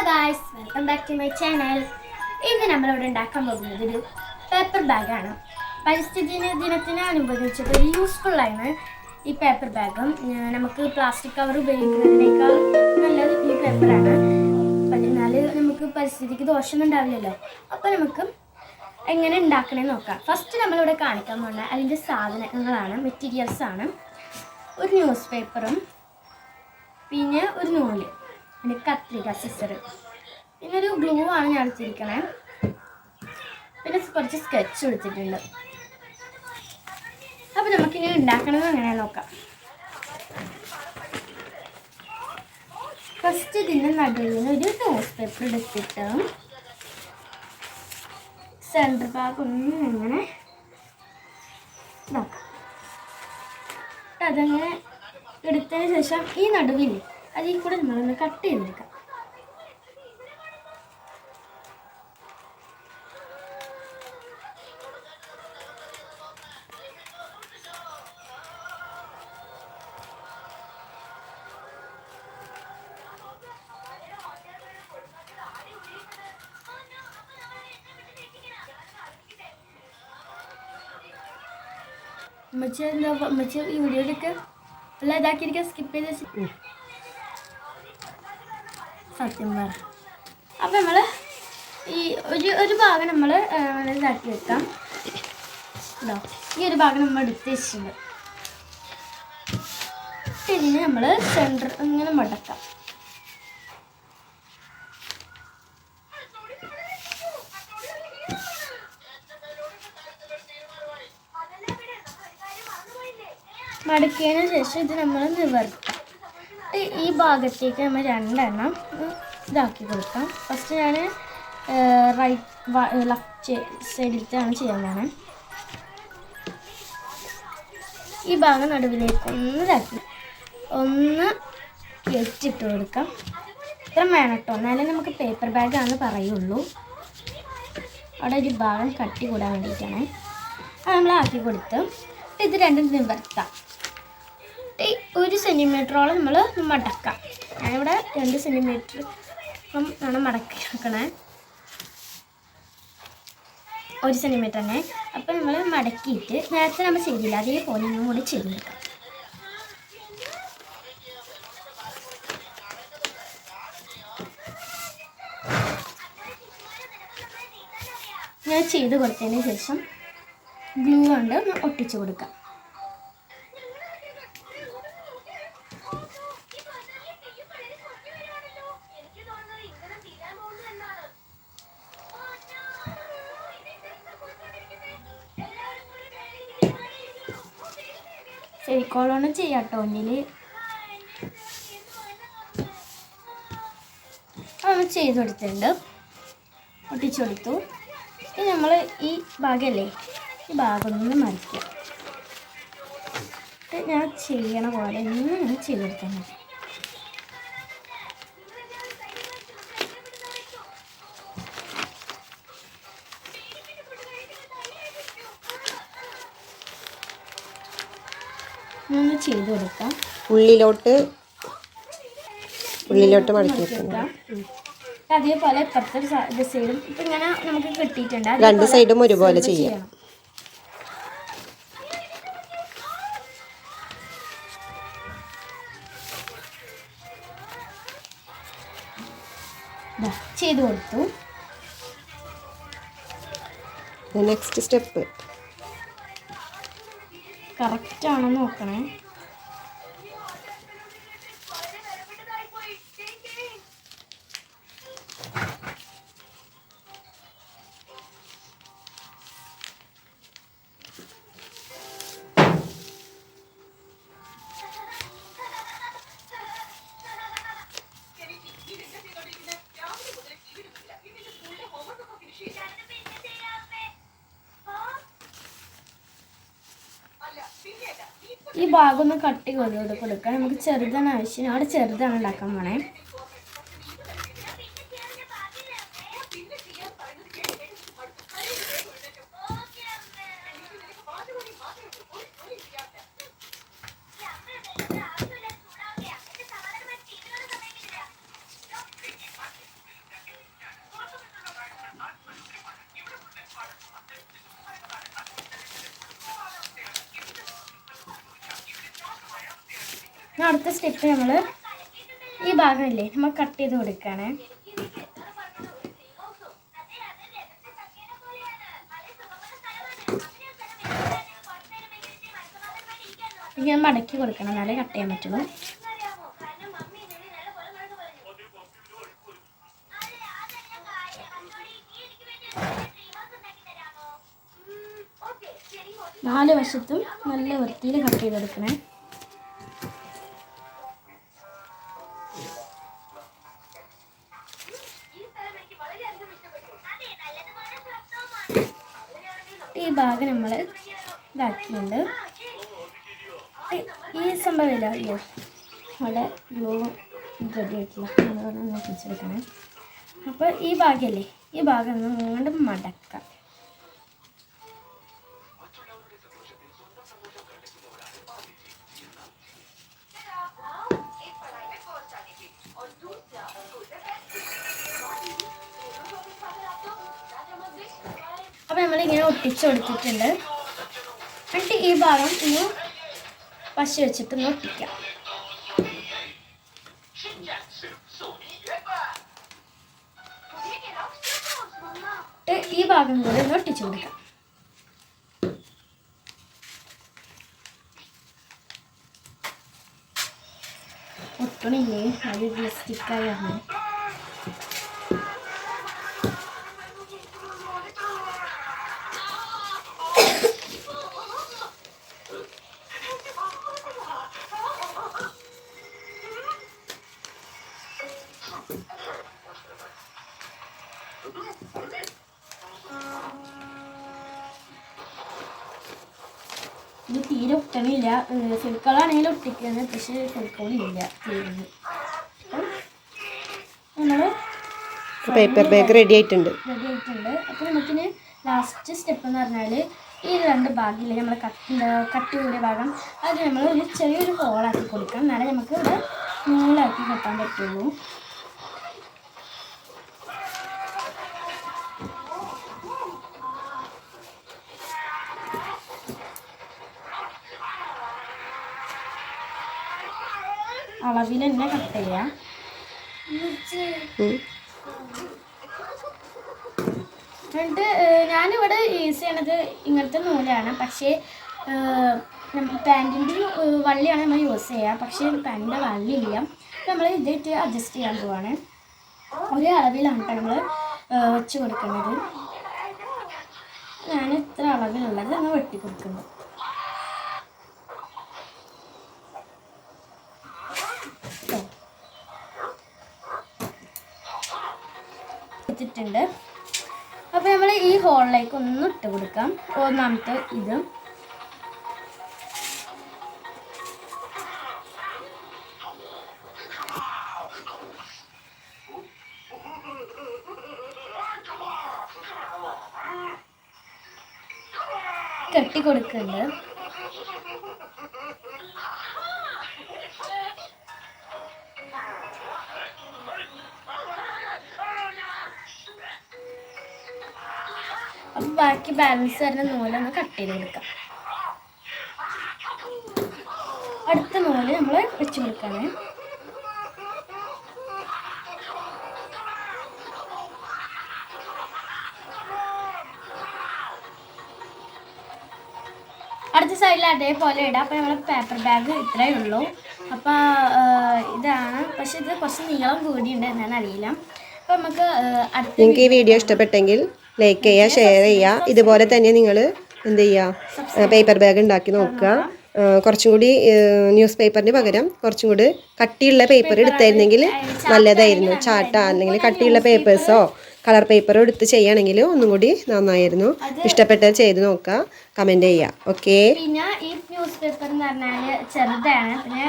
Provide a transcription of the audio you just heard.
guys, welcome back to my channel. ഇന്ന് നമ്മളിവിടെ ഉണ്ടാക്കാൻ പോകുന്നത് ഒരു പേപ്പർ ബാഗാണ്. പരിസ്ഥിതി ദിനത്തിനനുബന്ധിച്ചിട്ട് ഒരു യൂസ്ഫുൾ ആണ് ഈ പേപ്പർ ബാഗും. നമുക്ക് പ്ലാസ്റ്റിക് കവർ ഉപയോഗിക്കുന്നതിനേക്കാൾ നല്ലത് ഈ പേപ്പറാണ്. എന്നാൽ നമുക്ക് പരിസ്ഥിതിക്ക് ദോഷമൊന്നും ഉണ്ടാവില്ലല്ലോ. അപ്പോൾ നമുക്ക് എങ്ങനെ ഉണ്ടാക്കണമെന്ന് നോക്കാം. ഫസ്റ്റ് നമ്മളിവിടെ കാണിക്കാൻ പോകുന്ന അതിൻ്റെ സാധനങ്ങളാണ്, മെറ്റീരിയൽസാണ്. ഒരു ന്യൂസ് പേപ്പറും പിന്നെ ഒരു നൂല്, പിന്നെ കത്രിക, സിസർ, പിന്നെ ഒരു ഗ്ലൂ ആണ് ഞാൻ എടുത്തിരിക്കണേ. പിന്നെ കുറച്ച് സ്കെച്ച് എടുത്തിട്ടുണ്ട്. അപ്പോൾ നമുക്കിനി ഉണ്ടാക്കണത് എങ്ങനെയാണെന്ന് നോക്കാം. ഫസ്റ്റ് ഇതിൻ്റെ നടുവിൽ നിന്ന് ഒരു ന്യൂസ് പേപ്പർ എടുത്തിട്ട് സെൻറ്റർ ഭാഗം ഒന്ന് ഇങ്ങനെ നോക്കാം. അതങ്ങനെ എടുത്തതിന് ശേഷം ഈ നടുവിൽ അതിൽ കൂടെ നമ്മളൊന്ന് കട്ട് ചെയ്തെടുക്കാം. ഉമ്മച്ചി ഈ വീഡിയോയിലേക്ക് എല്ലാം ഇതാക്കിയിരിക്കാൻ സ്കിപ്പ് ചെയ്ത് സത്യം പറ. അപ്പം നമ്മൾ ഈ ഒരു ഭാഗം നമ്മൾ ഇതാക്കി വെക്കാം. ഇതോ ഈ ഒരു ഭാഗം നമ്മൾ എടുത്ത് വെച്ചിട്ടുണ്ട്. ഇതിന് നമ്മൾ സെൻറ്റർ ഇങ്ങനെ മടക്കാം. മടക്കിയതിന് ശേഷം ഇത് നമ്മൾ നിവർത്താം. ഈ ഭാഗത്തേക്ക് നമ്മൾ രണ്ടെണ്ണം ഇതാക്കി കൊടുക്കാം. ഫസ്റ്റ് ഞാൻ ലെഫ്റ്റ് സൈഡിലത്താണ് ചെയ്യാൻ പോകുന്നത്. ഈ ഭാഗം നടുവിലേക്ക് ഒന്ന് കെറ്റിട്ട് കൊടുക്കാം. ഇത്ര വേണം കേട്ടോ, എന്നാലേ നമുക്ക് പേപ്പർ ബാഗാണെന്ന് പറയുള്ളൂ. അവിടെ ഒരു ഭാഗം കട്ടി കൂടാൻ വേണ്ടിയിട്ടാണ് അത് നമ്മൾ ആക്കി കൊടുത്ത് ഇത് രണ്ടും നിവർത്താം. 1 സെൻറ്റിമീറ്ററോളം നമ്മൾ മടക്കാം. ഞാനിവിടെ 2 സെൻറ്റിമീറ്റർ ആണ് മടക്കി വെക്കണേ, 1 സെൻറ്റിമീറ്റർ തന്നെ. അപ്പം നമ്മൾ മടക്കിയിട്ട് നേരത്തെ നമ്മൾ ചെയ്തില്ല അതേപോലെ ഒന്നും കൂടി ചെയ്തെടുക്കാം. ഞാൻ ചെയ്ത് കൊടുത്തതിന് ശേഷം ഗ്ലൂ കൊണ്ട് ഒട്ടിച്ചു കൊടുക്കാം. ഫെവിക്കോളാണ് ചെയ്യാം കേട്ടോ. ഒന്നിൽ അത് ചെയ്ത് കൊടുത്തിട്ടുണ്ട്, ഒട്ടിച്ചു കൊടുത്തു. ഇനി നമ്മൾ ഈ ഭാഗമല്ലേ, ഈ ഭാഗം ഒന്ന് മറിക്കുക. ഞാൻ ചെയ്യണ പോലെ ഇങ്ങനെ ചെയ്ത് കൊടുത്താൽ മതി. ഒന്ന് ചെയ്ത് കൊടുക്കാം. ഉള്ളിലോട്ട് മടക്കി വെക്കണം. അതേപോലെ ഇപ്പുറത്തെ സൈഡും ഇപ്പം ഇങ്ങനെ നമുക്ക് കിട്ടിയിട്ടുണ്ട്. 2 സൈഡും ഒരുപോലെ ചെയ്യാം. ചെയ്ത് കൊടുത്തു. നെക്സ്റ്റ് സ്റ്റെപ്പ് കറക്റ്റ് ആണോ നോക്കണേ. ഈ ഭാഗം ഒന്ന് കട്ടി കൊടുക്കാം. നമുക്ക് ചെറുതാണ് ആവശ്യം, അവിടെ ചെറുതാണ് ഉണ്ടാക്കാൻ പോണേ. അടുത്ത സ്റ്റെപ്പ് നമ്മൾ ഈ ഭാഗമില്ലേ നമ്മൾ കട്ട് ചെയ്ത് കൊടുക്കുകയാണ്. ഇങ്ങനെ മടക്കി കൊടുക്കണം, എന്നാലേ കട്ട് ചെയ്യാൻ പറ്റുള്ളൂ. നാല് വശത്തും നല്ല വൃത്തിയിൽ കട്ട് ചെയ്തെടുക്കണേ. ഈ ഭാഗം നമ്മൾ ഇതാക്കിയിട്ടുണ്ട്. ഈ സംഭവമില്ല, അയ്യോ അവിടെ ഗ്ലൂ റെഡി ആയിട്ടില്ല, അതുകൊണ്ട് പിടിച്ചെടുക്കണേ. അപ്പോൾ ഈ ഭാഗമല്ലേ, ഈ ഭാഗം ഒന്ന് ഇങ്ങോട്ട് മടക്കാം. അപ്പോൾ നമ്മളിങ്ങനെ ഒട്ടിച്ച് കൊടുത്തിട്ടുണ്ട്. എന്നിട്ട് ഈ ഭാഗം ഒന്ന് പശ വെച്ചിട്ട് ഒന്ന് ഒട്ടിക്കാം. ഈ ഭാഗം കൂടി ഒന്ന് ഒട്ടിച്ചു കൊടുക്കാം. ഒട്ടണില്ലേ, അത് സ്റ്റിക്കായി ആണ്. ഇത് തീരെ ഒട്ടണില്ല. ഫെവിക്കോളാണെങ്കിൽ ഒട്ടിക്കുന്നത്, പക്ഷേ ഫെവിക്കോളില്ല തീരുന്നു. നമ്മൾ പേപ്പർ ബാഗ് റെഡി ആയിട്ടുണ്ട്. അപ്പോൾ നമുക്കിന് ലാസ്റ്റ് സ്റ്റെപ്പ് എന്ന് പറഞ്ഞാൽ ഈ രണ്ട് ഭാഗമില്ലേ നമ്മൾ കട്ട് കൂടിയ ഭാഗം, അത് നമ്മൾ ഒരു ചെറിയൊരു ഹോളാക്കി കൊടുക്കണം. എന്നാലേ നമുക്ക് ഇവിടെ നൂലാക്കി കെട്ടാൻ പറ്റുള്ളൂ. അളവിൽ തന്നെ കട്ട് ചെയ്യാം. എന്നിട്ട് ഞാനിവിടെ യൂസ് ചെയ്യണത് ഇങ്ങനത്തെ നൂലാണ്, പക്ഷേ പാൻറ്റിൻ്റെ വള്ളിയാണ് നമ്മൾ യൂസ് ചെയ്യുക. പക്ഷേ പാൻറ്റിൻ്റെ വള്ളിയില്ല, നമ്മൾ ഇതായിട്ട് അഡ്ജസ്റ്റ് ചെയ്യാൻ പോവാണ്. ഒരേ അളവിലാണ് നമ്മൾ വെച്ച് കൊടുക്കുന്നത്. ഞാൻ ഇത്ര അളവിലുള്ളത് നമ്മൾ വെട്ടി കൊടുക്കുന്നത്. ിട്ടുണ്ട്. അപ്പോൾ നമ്മൾ ഈ ഹോളിലേക്ക് ഒന്ന് ഇട്ട് കൊടുക്കാം. ഒന്നാമത്തെ ഇത് കെട്ടി കൊടുക്കുന്നുണ്ട്. അപ്പം ബാക്കി ബാലൻസ് വരുന്ന നൂലൊന്ന് കട്ട് ചെയ്ത് കൊടുക്കാം. അടുത്ത നൂല് നമ്മൾ വെച്ച് കൊടുക്കാണ്. അടുത്ത സൈഡിൽ അതേപോലെ ഇടാം. അപ്പോൾ നമ്മൾ പേപ്പർ ബാഗ് ഇത്രയേ ഉള്ളൂ. അപ്പോൾ ഇതാണ്, പക്ഷെ ഇത് കുറച്ച് നീളം കൂടിയുണ്ട്, എന്നാണ് അറിയില്ല. അപ്പോൾ നമുക്ക് നിങ്ങൾക്ക് ഈ വീഡിയോ ഇഷ്ടപ്പെട്ടെങ്കിൽ ലൈക്ക് ചെയ്യുക, ഷെയർ ചെയ്യുക. ഇതുപോലെ തന്നെ നിങ്ങൾ എന്ത് ചെയ്യുക, പേപ്പർ ബാഗ് ഉണ്ടാക്കി നോക്കുക. കുറച്ചും കൂടി ന്യൂസ് പേപ്പറിന് പകരം കുറച്ചും കൂടി കട്ടിയുള്ള പേപ്പർ എടുത്തായിരുന്നെങ്കിൽ നല്ലതായിരുന്നു. ചാട്ട അല്ലെങ്കിൽ കട്ടിയുള്ള പേപ്പേഴ്സോ കളർ പേപ്പറോ എടുത്ത് ചെയ്യുകയാണെങ്കിൽ ഒന്നും കൂടി നന്നായിരുന്നു. ഇഷ്ടപ്പെട്ടത് ചെയ്ത് നോക്കുക, കമൻറ്റ് ചെയ്യുക. ഓക്കെ. പിന്നെ ഈ ന്യൂസ് പേപ്പർ എന്ന് പറഞ്ഞാൽ ചെറുതാണ്. പിന്നെ